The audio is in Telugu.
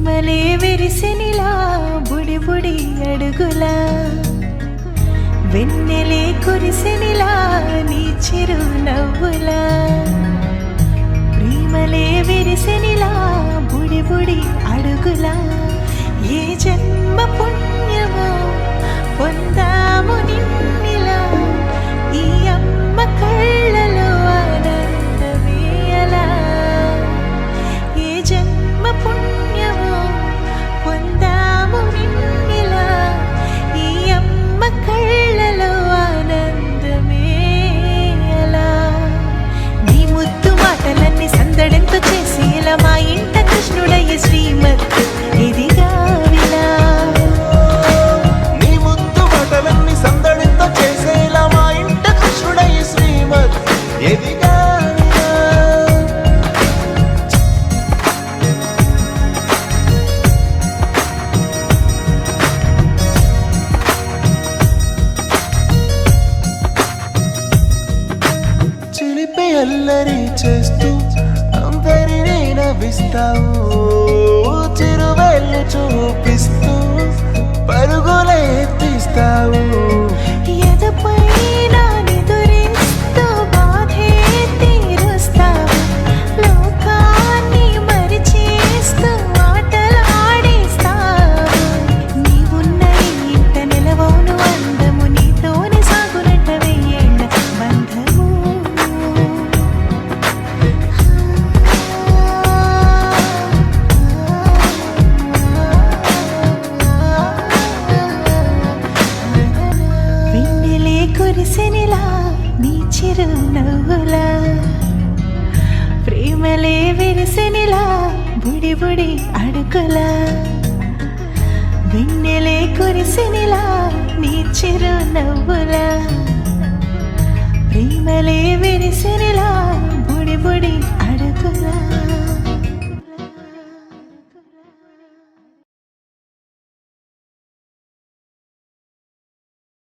ప్రేమలే విరిసినిలా బుడి బుడి అడుగులా వెన్నెలే కురిసినిలా నీ చిరు నవ్వులా ప్రేమలే విరిసినిలా బుడి బుడి అడుగులా ఏ జన్మ పుణ్యమో పొందాము నిన్నిలా ఈ అమ్మ కళ్ళలో ఆనందమే అలా ఏ జన్మ పుణ్యమో పొందాము నిన్నిలా ఈ అమ్మ కళ్ళలో ఆనందమే అలా నీ ముద్దు మాటలన్నీ సందడెంతో చేసి ఇలా మా ఇంట కృష్ణుడయ్య శ్రీమత్ ఇదిగా విలా నీ ముద్దు మాటలన్నీ సందడితో చేసేలా మా ఇంట కృష్ణుడయ్య శ్రీమత్ ఎదిగా చిలిపి అల్లరి చేస్తూ అందరినీ నవ్విస్తావు చిరువెళ్ళు చూపిస్తూ పరుగులే ఎత్తిస్తావు ఎదపై నా నిదురిస్తూ బాధే తీరుస్తావు లోకాన్ని మరిచేస్తూ ఆటలాడిస్తావు నీవున్న ఇంట నిలవవును అందము నీతోనే సాగునట్ట వెయ్యేళ్ళ బంధము వెన్నెలే కురిసినిలా నీ చిరు నవ్వులా ప్రేమలే విరిసినిలా బుడి బుడి అడుగులా వెన్నెలే కురిసినిలా నీ చిరు నవ్వులా ప్రేమలే